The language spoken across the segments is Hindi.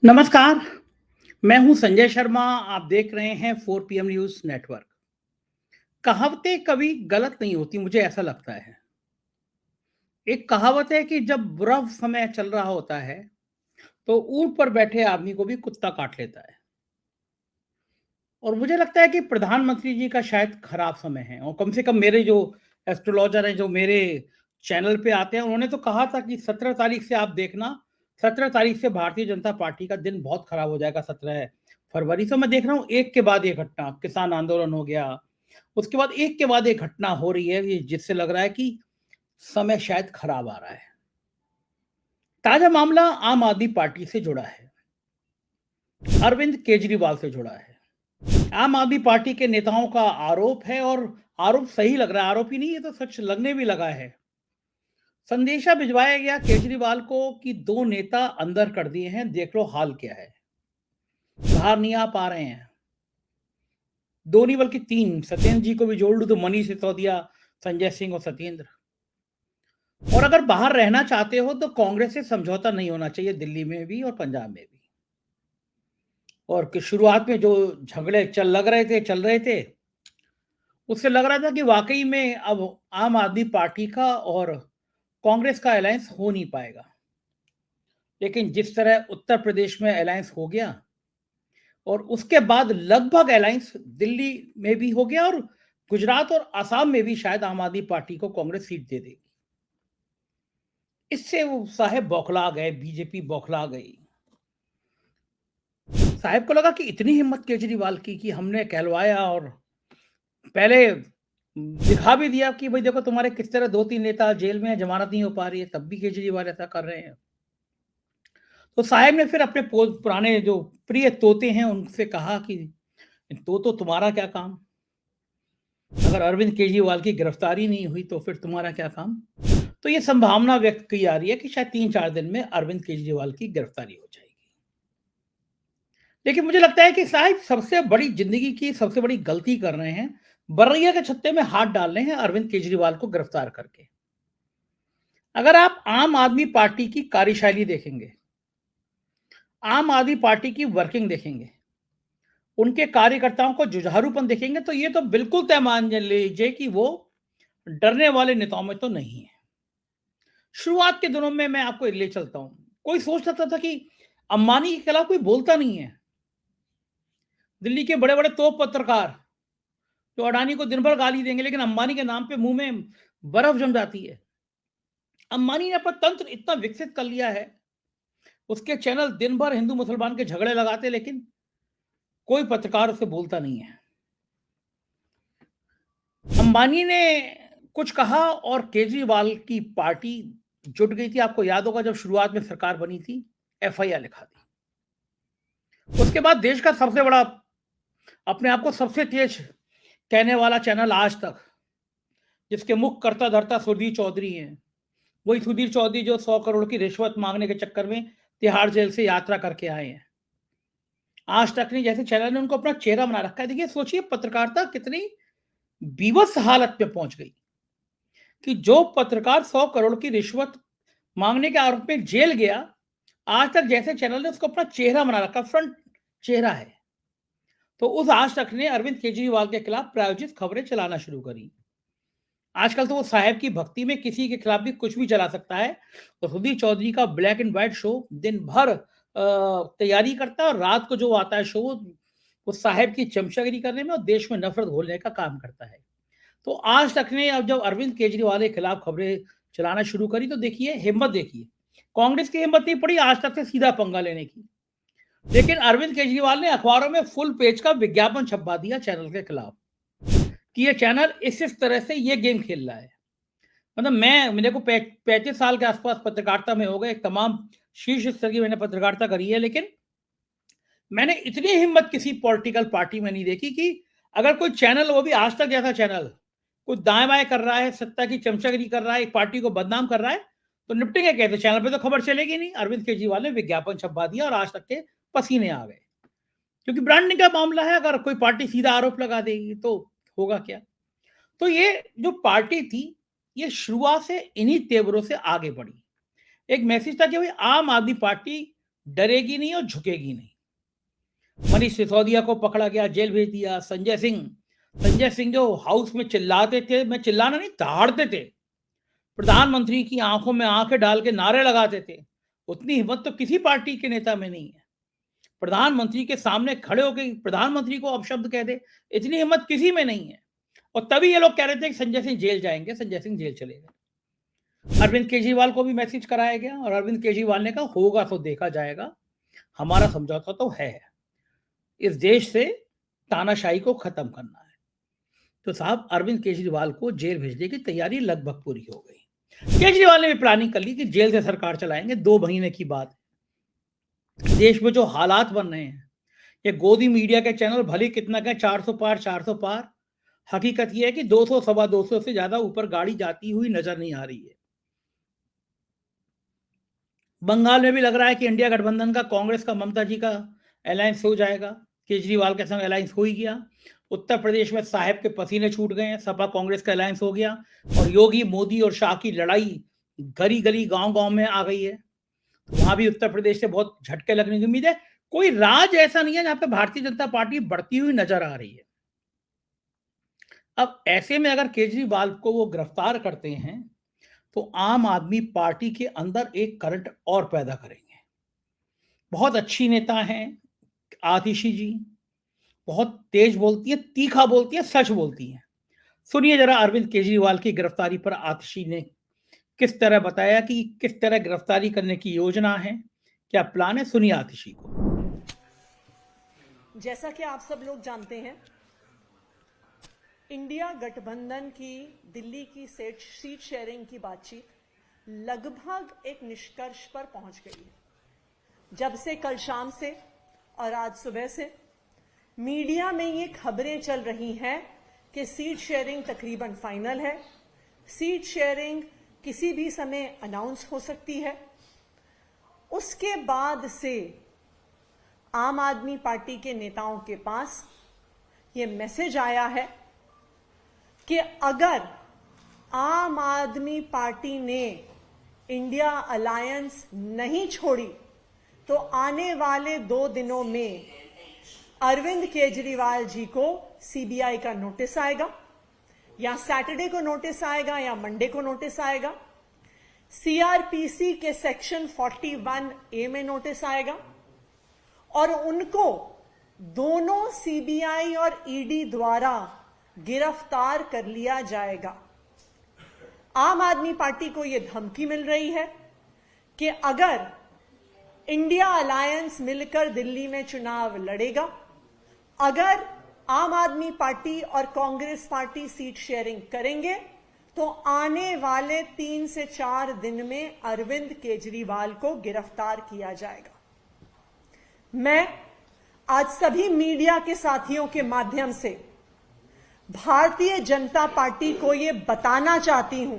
नमस्कार, मैं हूं संजय शर्मा। आप देख रहे हैं 4 पीएम न्यूज़ नेटवर्क। कहावतें कभी गलत नहीं होती, मुझे ऐसा लगता है। एक कहावत है कि जब बुरा समय चल रहा होता है, तो ऊंट पर बैठे आदमी को भी कुत्ता काट लेता है। और मुझे लगता है कि प्रधानमंत्री जी का शायद खराब समय है, और कम से कम मेरे जो एस्ट्रोलॉजर हैं, जो मेरे चैनल पे आते हैं, उन्होंने तो कहा था कि 17 तारीख से आप देखना, 17 तारीख से भारतीय जनता पार्टी का दिन बहुत खराब हो जाएगा। 17 फरवरी से मैं देख रहा हूँ एक के बाद एक घटना, किसान आंदोलन हो गया, उसके बाद एक के बाद एक घटना हो रही है, जिससे लग रहा है कि समय शायद खराब आ रहा है। ताजा मामला आम आदमी पार्टी से जुड़ा है, अरविंद केजरीवाल से जुड़ा है। आम आदमी पार्टी के नेताओं का आरोप है, और आरोप सही लग रहा है, आरोप ही नहीं, ये तो सच लगने भी लगा है। संदेशा भिजवाया गया केजरीवाल को कि दो नेता अंदर कर दिए हैं, देख लो हाल क्या है, बाहर नहीं आ पा रहे हैं। दो नहीं बल्कि तीन, सत्येंद्र जी को भी जोड़ लूं तो मनीष सिसोदिया, संजय सिंह और सत्येंद्र। और अगर बाहर रहना चाहते हो तो कांग्रेस से समझौता नहीं होना चाहिए, दिल्ली में भी और पंजाब में भी। और कि शुरुआत में जो झगड़े चल रहे थे, उससे लग रहा था कि वाकई में अब आम आदमी पार्टी का और कांग्रेस का अलायंस हो नहीं पाएगा। लेकिन जिस तरह उत्तर प्रदेश में अलायंस हो गया, और उसके बाद लगभग अलायंस दिल्ली में भी हो गया, और गुजरात और असम में भी शायद आम आदमी पार्टी को कांग्रेस सीट दे देगी। इससे वो साहब बौखला गए, बीजेपी बौखला गई। साहब को लगा कि इतनी हिम्मत केजरीवाल की कि हमने कहलवाया, और पहले दिखा भी दिया कि भाई देखो तुम्हारे किस तरह दो तीन नेता जेल में हैं, जमानत नहीं हो पा रही है, तब भी केजरीवाल ऐसा कर रहे हैं। तो साहब ने फिर अपने पुराने जो प्रिय तोते हैं उनसे कहा कि तो तुम्हारा क्या काम, अगर अरविंद केजरीवाल की गिरफ्तारी नहीं हुई तो फिर तुम्हारा क्या काम। तो ये संभावना व्यक्त की जा रही है कि शायद 3-4 दिन में अरविंद केजरीवाल की गिरफ्तारी हो जाएगी। लेकिन मुझे लगता है कि साहब सबसे बड़ी जिंदगी की सबसे बड़ी गलती कर रहे हैं, बरैया के छत्ते में हाथ डाल रहे हैं अरविंद केजरीवाल को गिरफ्तार करके। अगर आप आम आदमी पार्टी की कार्यशैली देखेंगे, आम आदमी पार्टी की वर्किंग देखेंगे, उनके कार्यकर्ताओं को जुझारूपन देखेंगे, तो ये तो बिल्कुल तय मान लीजिए कि वो डरने वाले नेताओं में तो नहीं है। शुरुआत के दिनों में मैं आपको ले चलता हूं, कोई सोच सकता था कि अंबानी के खिलाफ कोई बोलता नहीं है। दिल्ली के बड़े बड़े तोप पत्रकार जो अडानी को दिन भर गाली देंगे, लेकिन अंबानी के नाम पे मुंह में बर्फ जम जाती है। अंबानी ने अपना तंत्र इतना विकसित कर लिया है, उसके चैनल दिन भर हिंदू मुसलमान के झगड़े लगाते, लेकिन कोई पत्रकार उसे बोलता नहीं है। अंबानी ने कुछ कहा और केजरीवाल की पार्टी जुट गई थी। आपको याद होगा जब शुरुआत में सरकार बनी थी, एफआईआर लिखा दी। उसके बाद देश का सबसे बड़ा, अपने आप को सबसे तेज कहने वाला चैनल आज तक, जिसके मुख्य कर्ता धर्ता सुधीर चौधरी हैं, वही सुधीर चौधरी जो 100 करोड़ की रिश्वत मांगने के चक्कर में तिहाड़ जेल से यात्रा करके आए हैं। आज तक ने जैसे चैनल ने उनको अपना चेहरा बना रखा है। देखिए, सोचिए पत्रकारिता कितनी बीभत्स हालत पे पहुंच गई कि जो पत्रकार 100 करोड़ की रिश्वत मांगने के आरोप में जेल गया, आज तक जैसे चैनल ने उसको अपना चेहरा बना रखा, फ्रंट चेहरा है। तो उस आज तक ने अरविंद केजरीवाल के खिलाफ प्रायोजित खबरें चलाना शुरू करी। आजकल तो वो साहब की भक्ति में किसी के खिलाफ भी कुछ भी चला सकता है। तो सुधीर चौधरी का ब्लैक एंड व्हाइट शो दिन भर तैयारी करता है, और रात को जो आता है शो, वो साहब की चमचागिरी करने में और देश में नफरत घोलने का काम करता है। तो आज तक ने अब जब अरविंद केजरीवाल के खिलाफ खबरें चलाना शुरू करी, तो देखिए हिम्मत देखिए, कांग्रेस की हिम्मत नहीं पड़ी आज तक से सीधा पंगा लेने की। लेकिन अरविंद केजरीवाल ने अखबारों में फुल पेज का विज्ञापन छपवा दिया चैनल के खिलाफ कि ये चैनल इस तरह से ये गेम खेल रहा है। मतलब मैं, मेरे को 35 साल के आसपास पत्रकारिता में हो गए, तमाम शीर्ष स्तर की मैंने पत्रकारिता करी है, लेकिन मैंने इतनी हिम्मत किसी पॉलिटिकल पार्टी में नहीं देखी कि अगर कोई चैनल, वो भी आज तक जैसा चैनल, कुछ दाएं बाएं कर रहा है, सत्ता की चमचागिरी कर रहा है, एक पार्टी को बदनाम कर रहा है, तो निपटेंगे कैसे? चैनल पे तो खबर चलेगी नहीं। अरविंद केजरीवाल ने विज्ञापन छपवा दिया और आज तक के पसीने आ गए, क्योंकि ब्रांडिंग का मामला है। अगर कोई पार्टी सीधा आरोप लगा देगी तो होगा क्या? तो ये जो पार्टी थी, ये शुरुआत से इन्हीं तेवरों से आगे बढ़ी। एक मैसेज था कि भाई आम आदमी पार्टी डरेगी नहीं और झुकेगी नहीं। मनीष सिसोदिया को पकड़ा गया, जेल भेज दिया। संजय सिंह जो हाउस में चिल्लाते थे, मैं चिल्लाना नहीं, दहाड़ते थे, प्रधानमंत्री की आंखों में आंखें डाल के नारे लगाते थे, उतनी हिम्मत तो किसी पार्टी के नेता में नहीं है। प्रधानमंत्री के सामने खड़े होकर प्रधानमंत्री को अपशब्द कह दे, इतनी हिम्मत किसी में नहीं है। और तभी ये लोग कह रहे थे कि संजय सिंह जेल जाएंगे, संजय सिंह जेल चले गए। अरविंद केजरीवाल को भी मैसेज कराया गया और अरविंद केजरीवाल ने कहा होगा तो देखा जाएगा, हमारा समझौता तो है, इस देश से तानाशाही को खत्म करना है। तो साहब अरविंद केजरीवाल को जेल भेजने की तैयारी लगभग पूरी हो गई। केजरीवाल ने भी प्लानिंग कर ली कि जेल से सरकार चलाएंगे। 2 महीने की बात है। देश में जो हालात बन रहे हैं, ये गोदी मीडिया के चैनल भले कितना कहें 400 पार, हकीकत यह है कि 200 सवा 200 से ज्यादा ऊपर गाड़ी जाती हुई नजर नहीं आ रही है। बंगाल में भी लग रहा है कि इंडिया गठबंधन का, कांग्रेस का, ममता जी का अलायंस हो जाएगा। केजरीवाल के संग अलायंस हो ही गया। उत्तर प्रदेश में साहेब के पसीने छूट गए हैं, सपा कांग्रेस का अलायंस हो गया और योगी, मोदी और शाह की लड़ाई गली गली गांव गांव में आ गई है। तो वहां भी उत्तर प्रदेश से बहुत झटके लगने की उम्मीद है। कोई राज ऐसा नहीं है जहां पे भारतीय जनता पार्टी बढ़ती हुई नजर आ रही है। अब ऐसे में अगर केजरीवाल को वो गिरफ्तार करते हैं तो आम आदमी पार्टी के अंदर एक करंट और पैदा करेंगे। बहुत अच्छी नेता हैं आतिशी जी, बहुत तेज बोलती है, तीखा बोलती है, सच बोलती है। सुनिए जरा अरविंद केजरीवाल की गिरफ्तारी पर आतिशी ने किस तरह बताया कि किस तरह गिरफ्तारी करने की योजना है, क्या प्लान है। सुनिए आतिशी को। जैसा कि आप सब लोग जानते हैं, इंडिया गठबंधन की दिल्ली की सीट शेयरिंग की बातचीत लगभग एक निष्कर्ष पर पहुंच गई है। जब से कल शाम से और आज सुबह से मीडिया में ये खबरें चल रही हैं कि सीट शेयरिंग तकरीबन फाइनल है, सीट शेयरिंग किसी भी समय अनाउंस हो सकती है। उसके बाद से आम आदमी पार्टी के नेताओं के पास ये मैसेज आया है कि अगर आम आदमी पार्टी ने इंडिया अलायंस नहीं छोड़ी तो आने वाले 2 दिनों में अरविंद केजरीवाल जी को सीबीआई का नोटिस आएगा, या सैटरडे को नोटिस आएगा या मंडे को नोटिस आएगा। सीआरपीसी के सेक्शन 41A में नोटिस आएगा और उनको दोनों सीबीआई और ईडी द्वारा गिरफ्तार कर लिया जाएगा। आम आदमी पार्टी को यह धमकी मिल रही है कि अगर इंडिया अलायंस मिलकर दिल्ली में चुनाव लड़ेगा, अगर आम आदमी पार्टी और कांग्रेस पार्टी सीट शेयरिंग करेंगे तो आने वाले 3 से 4 दिन में अरविंद केजरीवाल को गिरफ्तार किया जाएगा। मैं आज सभी मीडिया के साथियों के माध्यम से भारतीय जनता पार्टी को यह बताना चाहती हूं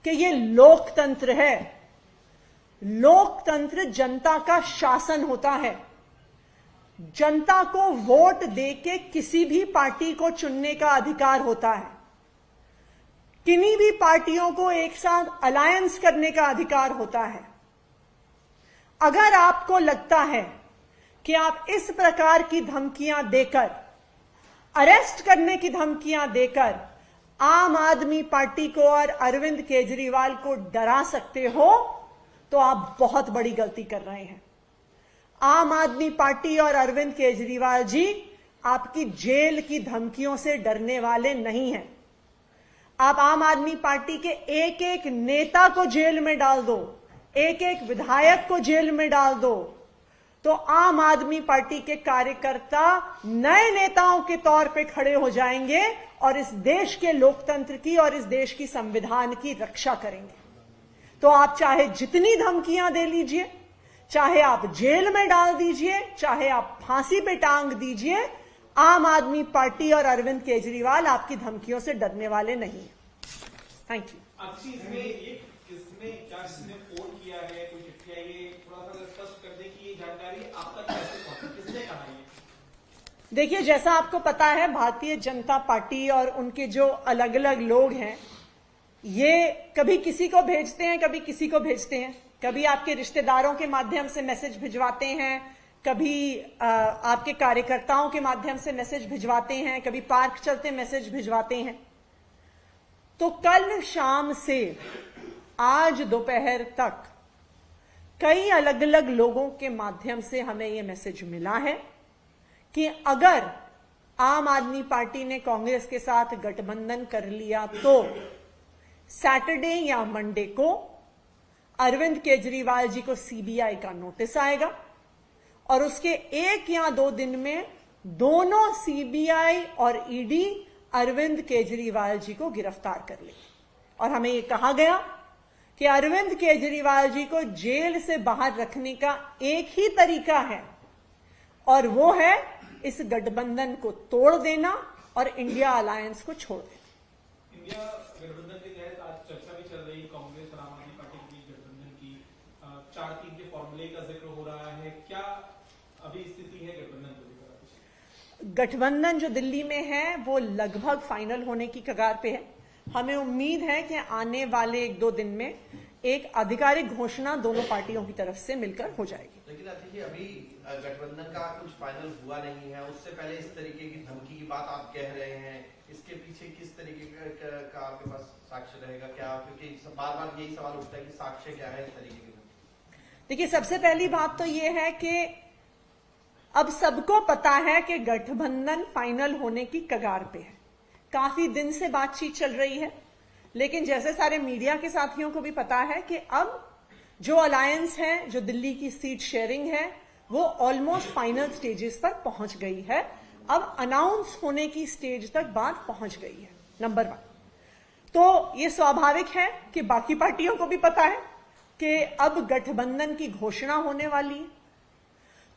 कि यह लोकतंत्र है। लोकतंत्र जनता का शासन होता है। जनता को वोट देके किसी भी पार्टी को चुनने का अधिकार होता है। किन्हीं भी पार्टियों को एक साथ अलायंस करने का अधिकार होता है। अगर आपको लगता है कि आप इस प्रकार की धमकियां देकर, अरेस्ट करने की धमकियां देकर आम आदमी पार्टी को और अरविंद केजरीवाल को डरा सकते हो तो आप बहुत बड़ी गलती कर रहे हैं। आम आदमी पार्टी और अरविंद केजरीवाल जी आपकी जेल की धमकियों से डरने वाले नहीं हैं। आप आम आदमी पार्टी के एक एक नेता को जेल में डाल दो, एक एक विधायक को जेल में डाल दो, तो आम आदमी पार्टी के कार्यकर्ता नए नेताओं के तौर पे खड़े हो जाएंगे और इस देश के लोकतंत्र की और इस देश की संविधान की रक्षा करेंगे। तो आप चाहे जितनी धमकियां दे लीजिए, चाहे आप जेल में डाल दीजिए, चाहे आप फांसी पे टांग दीजिए, आम आदमी पार्टी और अरविंद केजरीवाल आपकी धमकियों से डरने वाले नहीं है। Thank you. देखिए, जैसा आपको पता है, भारतीय जनता पार्टी और उनके जो अलग अलग लोग हैं, ये कभी किसी को भेजते हैं, कभी किसी को भेजते हैं। कभी आपके रिश्तेदारों के माध्यम से मैसेज भिजवाते हैं, कभी आपके कार्यकर्ताओं के माध्यम से मैसेज भिजवाते हैं, कभी पार्क चलते मैसेज भिजवाते हैं। तो कल शाम से आज दोपहर तक कई अलग अलग लोगों के माध्यम से हमें यह मैसेज मिला है कि अगर आम आदमी पार्टी ने कांग्रेस के साथ गठबंधन कर लिया तो सैटरडे या मंडे को अरविंद केजरीवाल जी को सीबीआई का नोटिस आएगा और उसके 1 या 2 दिन में दोनों सीबीआई और ईडी अरविंद केजरीवाल जी को गिरफ्तार कर लेगी। और हमें यह कहा गया कि अरविंद केजरीवाल जी को जेल से बाहर रखने का एक ही तरीका है और वो है इस गठबंधन को तोड़ देना और इंडिया अलायंस को छोड़ देना। इंडिया गठबंधन के तहत आज चर्चा भी चल रही कांग्रेस और आम आदमी पार्टी के बीच गठबंधन की 4-3 के फॉर्मूले का जिक्र हो रहा है, क्या अभी स्थिति है गठबंधन को लेकर? गठबंधन जो दिल्ली में है वो लगभग फाइनल होने की कगार पे है। हमें उम्मीद है कि आने वाले 1-2 दिन में एक आधिकारिक घोषणा दोनों पार्टियों की तरफ से मिलकर हो जाएगी। लेकिन देखिए अभी गठबंधन का कुछ फाइनल हुआ नहीं है, उससे पहले इस तरीके की धमकी की बात आप कह रहे हैं, इसके पीछे किस तरीके का आपके पास साक्ष्य रहेगा क्या? क्योंकि बार बार यही सवाल उठता है कि साक्ष्य क्या है इस तरीके के। देखिए, सबसे पहली बात तो ये है कि अब सबको पता है कि गठबंधन फाइनल होने की कगार पे है। काफी दिन से बातचीत चल रही है, लेकिन जैसे सारे मीडिया के साथियों को भी पता है कि अब जो अलायंस है, जो दिल्ली की सीट शेयरिंग है, वो ऑलमोस्ट फाइनल स्टेजेस पर पहुंच गई है। अब अनाउंस होने की स्टेज तक बात पहुंच गई है, नंबर 1। तो ये स्वाभाविक है कि बाकी पार्टियों को भी पता है कि अब गठबंधन की घोषणा होने वाली है,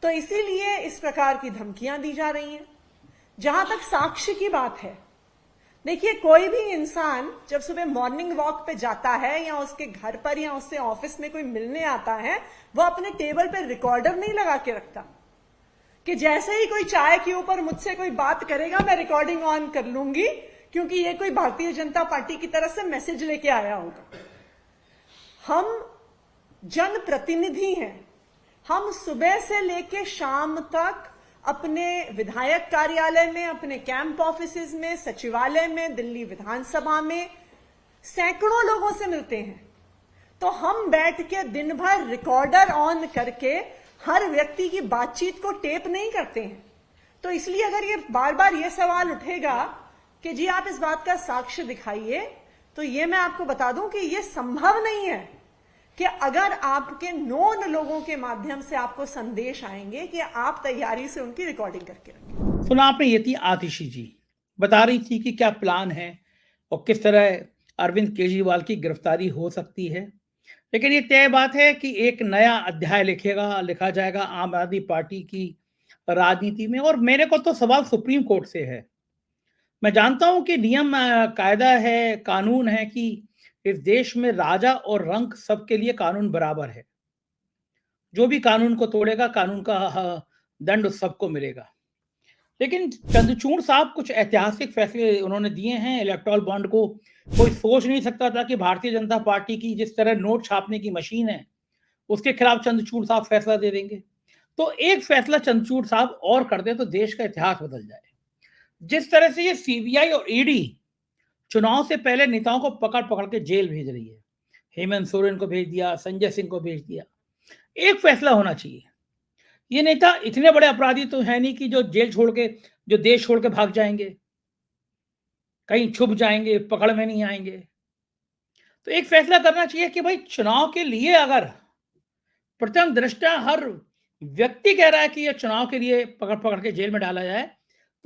तो इसीलिए इस प्रकार की धमकियां दी जा रही हैं। जहां तक साक्ष्य की बात है, देखिए, कोई भी इंसान जब सुबह मॉर्निंग वॉक पे जाता है या उसके घर पर या उससे ऑफिस में कोई मिलने आता है, वो अपने टेबल पे रिकॉर्डर नहीं लगा के रखता कि जैसे ही कोई चाय के ऊपर मुझसे कोई बात करेगा मैं रिकॉर्डिंग ऑन कर लूंगी, क्योंकि ये कोई भारतीय जनता पार्टी की तरफ से मैसेज लेके आया होगा। हम जनप्रतिनिधि हैं। हम सुबह से लेके शाम तक अपने विधायक कार्यालय में, अपने कैंप ऑफिसेज में, सचिवालय में, दिल्ली विधानसभा में सैकड़ों लोगों से मिलते हैं। तो हम बैठ के दिन भर रिकॉर्डर ऑन करके हर व्यक्ति की बातचीत को टेप नहीं करते हैं। तो इसलिए अगर ये बार बार ये सवाल उठेगा कि जी आप इस बात का साक्ष्य दिखाइए, तो ये मैं आपको बता दूं कि ये संभव नहीं है कि अगर आपके नोन लोगों के माध्यम से आपको संदेश आएंगे कि आप तैयारी से उनकी रिकॉर्डिंग करके रखें। सुना आपने, ये थी आतिशी जी, बता रही थी कि क्या प्लान है और किस तरह अरविंद केजरीवाल की गिरफ्तारी हो सकती है। लेकिन ये तय बात है कि एक नया अध्याय लिखा जाएगा आम आदमी पार्टी की राजनीति में। और मेरे को तो सवाल सुप्रीम कोर्ट से है। मैं जानता हूं कि नियम कायदा है, कानून है कि इस देश में राजा और रंक सबके लिए कानून बराबर है। जो भी कानून को तोड़ेगा, कानून का दंड सबको मिलेगा। लेकिन चंद्रचूड़ साहब कुछ ऐतिहासिक फैसले उन्होंने दिए हैं। इलेक्टोरल बॉन्ड को कोई सोच नहीं सकता था कि भारतीय जनता पार्टी की जिस तरह नोट छापने की मशीन है, उसके खिलाफ चंद्रचूड़ साहब फैसला दे देंगे। तो एक फैसला चंद्रचूड़ साहब और कर दे तो देश का इतिहास बदल जाए। जिस तरह से ये सीबीआई और ईडी चुनाव से पहले नेताओं को पकड़ पकड़ के जेल भेज रही है, हेमंत सोरेन को भेज दिया, संजय सिंह को भेज दिया, एक फैसला होना चाहिए। ये नेता इतने बड़े अपराधी तो है नहीं कि जो जेल छोड़ के, जो देश छोड़ के भाग जाएंगे, कहीं छुप जाएंगे, पकड़ में नहीं आएंगे। तो एक फैसला करना चाहिए कि भाई चुनाव के लिए अगर प्रथम दृष्टया हर व्यक्ति कह रहा है कि यह चुनाव के लिए पकड़ पकड़ के जेल में डाला जाए,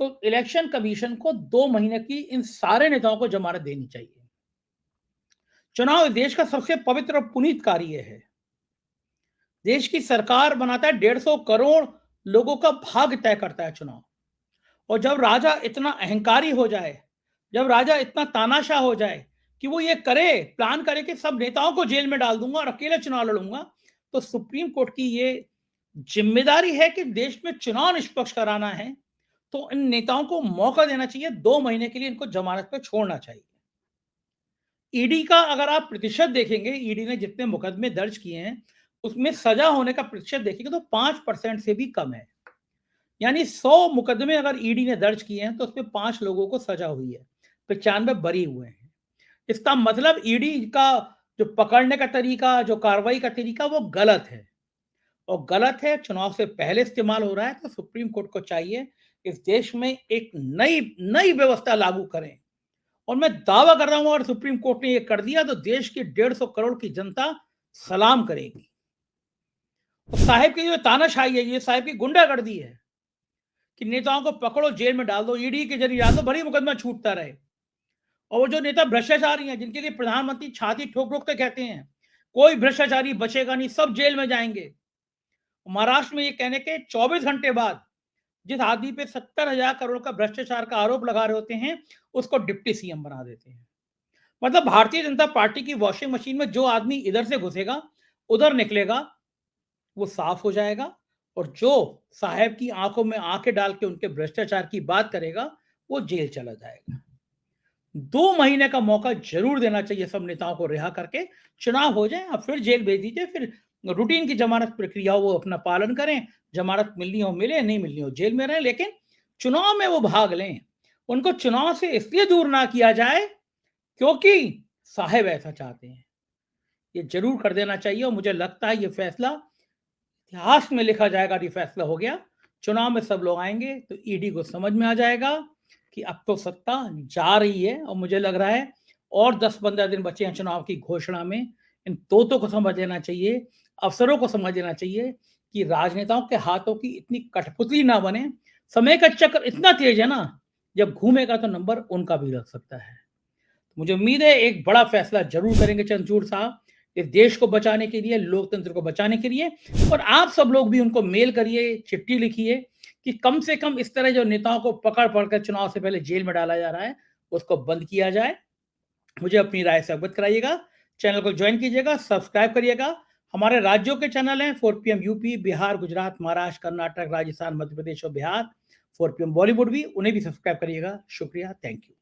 तो इलेक्शन कमीशन को 2 महीने की इन सारे नेताओं को जमानत देनी चाहिए। चुनाव देश का सबसे पवित्र और पुनीत कार्य है। देश की सरकार बनाता है, 150 करोड़ लोगों का भाग्य तय करता है चुनाव। और जब राजा इतना अहंकारी हो जाए, जब राजा इतना तानाशाह हो जाए कि वो ये करे, प्लान करे कि सब नेताओं को जेल में डाल दूंगा और अकेले चुनाव लड़ूंगा, तो सुप्रीम कोर्ट की ये जिम्मेदारी है कि देश में चुनाव निष्पक्ष कराना है, तो इन नेताओं को मौका देना चाहिए। 2 महीने के लिए इनको जमानत पर छोड़ना चाहिए। ईडी का अगर आप प्रतिशत देखेंगे, ईडी ने जितने मुकदमे दर्ज किए हैं, उसमें सजा होने का प्रतिशत देखेंगे तो 5% से भी कम है। यानी 100 मुकदमे अगर ईडी ने दर्ज किए हैं तो उसमें 5 लोगों को सजा हुई है, 95 बरी हुए हैं। इसका मतलब ईडी का जो पकड़ने का तरीका, जो कार्रवाई का तरीका वो गलत है और गलत है, चुनाव से पहले इस्तेमाल हो रहा है। तो सुप्रीम कोर्ट को चाहिए इस देश में एक नई नई व्यवस्था लागू करें और मैं दावा कर रहा हूं अगर सुप्रीम कोर्ट ने ये कर दिया तो देश की 150 करोड़ की जनता सलाम करेगी। और साहिब की जो तानाशाही है, ये साहिब की गुंडागर्दी है कि नेताओं को पकड़ो, जेल में डाल दो, ईडी के जरिए डाल दो, भरी मुकदमा छूटता रहे। और वो जो नेता भ्रष्टाचारी हैं, जिनके लिए प्रधानमंत्री छाती ठोक ठोक के कहते हैं कोई भ्रष्टाचारी बचेगा नहीं, सब जेल में जाएंगे। महाराष्ट्र में ये कहने के 24 घंटे बाद जिस आदमी पे 70,000 करोड़ का भ्रष्टाचार का आरोप लगा रहे होते हैं, उसको डिप्टी सीएम बना देते हैं। मतलब भारतीय जनता पार्टी की वॉशिंग मशीन में जो आदमी इधर से घुसेगा, उधर निकलेगा, वो साफ हो जाएगा और जो साहब की आंखों में आंखें डाल के उनके भ्रष्टाचार की बात करेगा, वो जेल चला जाएगा। 2 महीने का मौका जरूर देना चाहिए सब नेताओं को रिहा करके, चुनाव हो जाए, अब फिर जेल भेज दीजिए, फिर रूटीन की जमानत प्रक्रिया वो अपना पालन करें, जमानत मिलनी हो मिले, नहीं मिलनी हो जेल में रहें, लेकिन चुनाव में वो भाग लें। उनको चुनाव से इसलिए दूर ना किया जाए क्योंकि साहब ऐसा चाहते हैं। ये जरूर कर देना चाहिए और मुझे लगता है ये फैसला इतिहास में लिखा जाएगा। ये फैसला हो गया, चुनाव में सब लोग आएंगे तो ईडी को समझ में आ जाएगा कि अब तो सत्ता जा रही है और मुझे लग रहा है और 10-15 दिन बचे हैं चुनाव की घोषणा में। इन तोतों को समझ लेना चाहिए, अफसरों को समझ लेना चाहिए कि राजनेताओं के हाथों की इतनी कठपुतली ना बने। समय का चक्र इतना तेज है ना, जब घूमेगा तो नंबर उनका भी लग सकता है। मुझे उम्मीद है एक बड़ा फैसला जरूर करेंगे चंद्रचूड़ साहब, इस देश को बचाने के लिए, लोकतंत्र को बचाने के लिए। और आप सब लोग भी उनको मेल करिए, चिट्ठी लिखिए कि कम से कम इस तरह जो नेताओं को पकड़ पकड़ चुनाव से पहले जेल में डाला जा रहा है, उसको बंद किया जाए। मुझे अपनी राय से अवगत कराइएगा, चैनल को ज्वाइन कीजिएगा, सब्सक्राइब करिएगा। हमारे राज्यों के चैनल हैं 4 PM यूपी, बिहार, गुजरात, महाराष्ट्र, कर्नाटक, राजस्थान, मध्य प्रदेश और बिहार, 4 PM बॉलीवुड भी, उन्हें भी सब्सक्राइब करिएगा। शुक्रिया, थैंक यू।